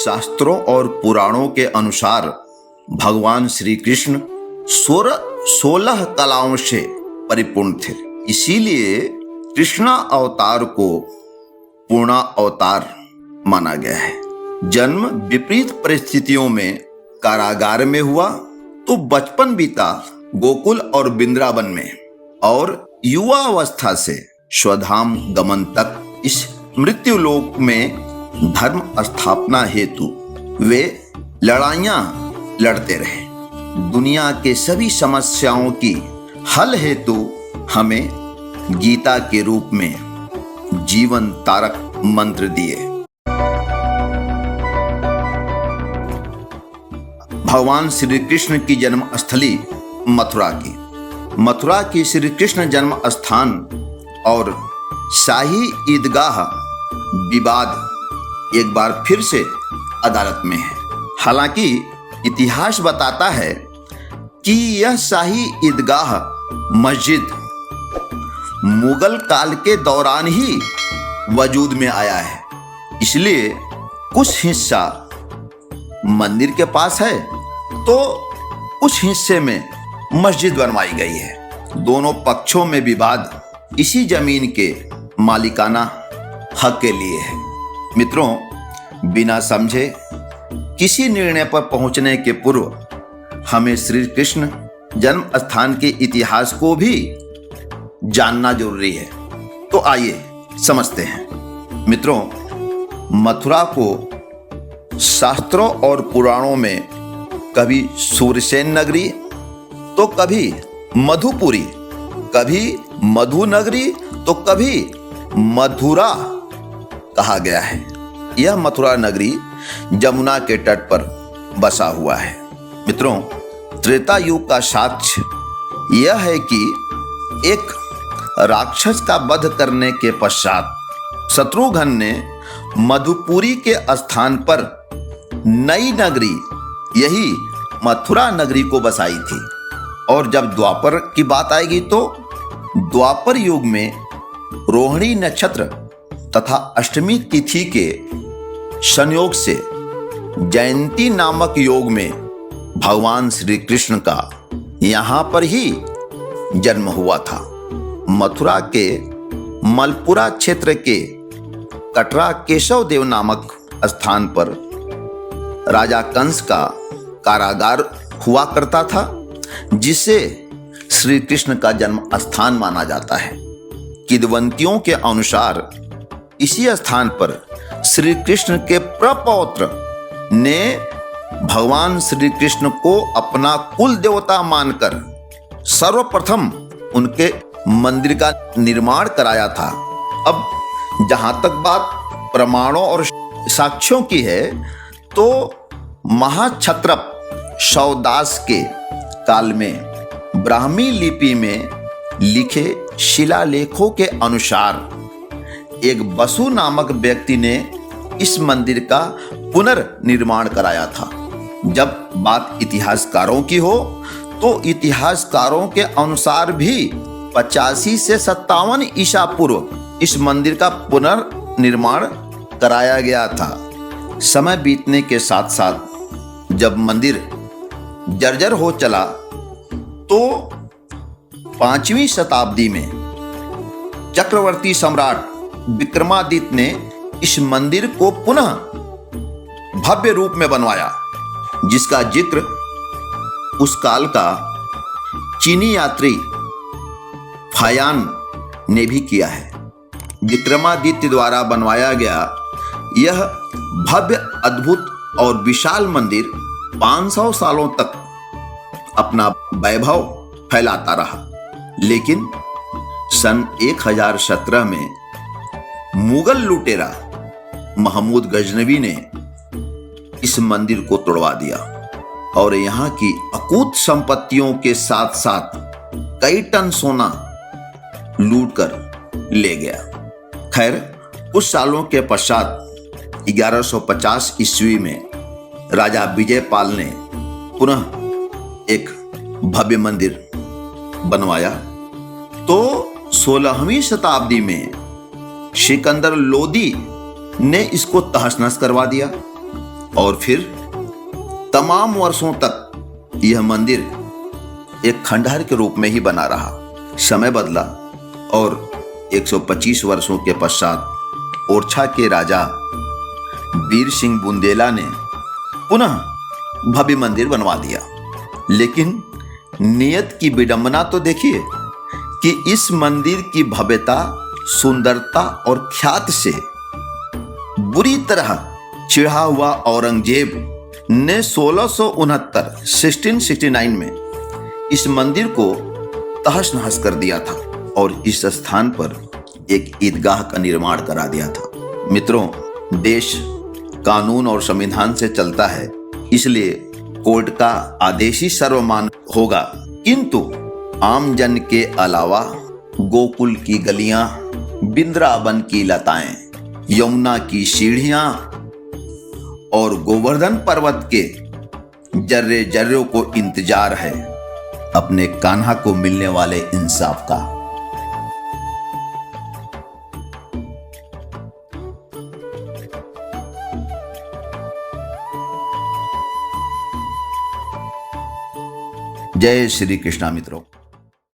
शास्त्रों और पुराणों के अनुसार भगवान श्री कृष्ण 16 कलाओं से परिपूर्ण थे। इसीलिए कृष्णा अवतार को पूर्णा अवतार माना गया है। जन्म विपरीत परिस्थितियों में कारागार में हुआ तो बचपन बीता गोकुल और वृंदावन में, और युवा अवस्था से स्वधाम गमन तक इस मृत्यु लोक में धर्म स्थापना हेतु वे लड़ाइयां लड़ते रहे। दुनिया के सभी समस्याओं की हल हेतु हमें गीता के रूप में जीवन तारक मंत्र दिए। भगवान श्री कृष्ण की जन्म स्थली मथुरा की श्री कृष्ण जन्म स्थान और शाही ईदगाह विवाद एक बार फिर से अदालत में है। हालांकि इतिहास बताता है कि यह शाही ईदगाह मस्जिद मुगल काल के दौरान ही वजूद में आया है, इसलिए कुछ हिस्सा मंदिर के पास है तो कुछ हिस्से में मस्जिद बनवाई गई है। दोनों पक्षों में विवाद इसी जमीन के मालिकाना हक के लिए है। मित्रों, बिना समझे किसी निर्णय पर पहुंचने के पूर्व हमें श्री कृष्ण जन्म स्थान के इतिहास को भी जानना जरूरी है। तो आइए समझते हैं। मित्रों, मथुरा को शास्त्रों और पुराणों में कभी सूरसेन नगरी तो कभी मधुपुरी, कभी मधु नगरी तो कभी मथुरा कहा गया है। यह मथुरा नगरी जमुना के तट पर बसा हुआ है। मित्रों, त्रेता युग का साक्ष्य यह है कि एक राक्षस का वध करने के पश्चात शत्रुघ्न ने मधुपुरी के स्थान पर नई नगरी यही मथुरा नगरी को बसाई थी। और जब द्वापर की बात आएगी तो द्वापर युग में रोहिणी नक्षत्र तथा अष्टमी तिथि के संयोग से जयंती नामक योग में भगवान श्री कृष्ण का यहाँ पर ही जन्म हुआ था। मथुरा के मलपुरा क्षेत्र के कटरा केशव देव नामक स्थान पर राजा कंस का कारागार हुआ करता था, जिसे श्री कृष्ण का जन्म स्थान माना जाता है। किंवदंतियों के अनुसार इसी स्थान पर श्री कृष्ण के प्रपौत्र ने भगवान श्री कृष्ण को अपना कुल देवता मानकर सर्वप्रथम उनके मंदिर का निर्माण कराया था। अब जहां तक बात प्रमाणों और साक्ष्यों की है तो महाक्षत्रप शौदास के काल में ब्राह्मी लिपि में लिखे शिलालेखों के अनुसार एक बसु नामक व्यक्ति ने इस मंदिर का पुनर्निर्माण कराया था। जब बात इतिहासकारों की हो तो इतिहासकारों के अनुसार भी 85 से 57 ईसा पूर्व इस मंदिर का पुनर्निर्माण कराया गया था। समय बीतने के साथ साथ जब मंदिर जर्जर हो चला तो 5वीं शताब्दी में चक्रवर्ती सम्राट विक्रमादित्य ने इस मंदिर को पुनः भव्य रूप में बनवाया, जिसका जिक्र उस काल का चीनी यात्री फायान ने भी किया है। विक्रमादित्य द्वारा बनवाया गया यह भव्य, अद्भुत और विशाल मंदिर 500 सालों तक अपना वैभव फैलाता रहा, लेकिन सन 1017 में मुगल लुटेरा महमूद गजनवी ने इस मंदिर को तोड़वा दिया और यहाँ की अकूत संपत्तियों के साथ साथ कई टन सोना लूट कर ले गया। खैर, कुछ सालों के पश्चात 1150 ईस्वी में राजा विजयपाल ने पुनः एक भव्य मंदिर बनवाया तो 16वीं शताब्दी में सिकंदर लोदी ने इसको तहस नहस करवा दिया और फिर तमाम वर्षों तक यह मंदिर एक खंडहर के रूप में ही बना रहा। समय बदला और 125 वर्षों के पश्चात ओरछा के राजा वीर सिंह बुंदेला ने पुनः भव्य मंदिर बनवा दिया। लेकिन नियत की विडंबना तो देखिए कि इस मंदिर की भव्यता, सुंदरता और ख्याति से बुरी तरह चिढ़ा हुआ औरंगजेब ने 1669 में इस मंदिर को तहस नहस कर दिया था और इस स्थान पर एक ईदगाह का निर्माण करा दिया था। मित्रों, देश कानून और संविधान से चलता है, इसलिए कोर्ट का आदेश ही सर्वमान्य होगा, किंतु आम जन के अलावा गोकुल की गलियां, बिंद्रावन की लताएं, यमुना की सीढ़ियां और गोवर्धन पर्वत के जर्रे जर्रों को इंतजार है अपने कान्हा को मिलने वाले इंसाफ का। जय श्री कृष्णा मित्रों।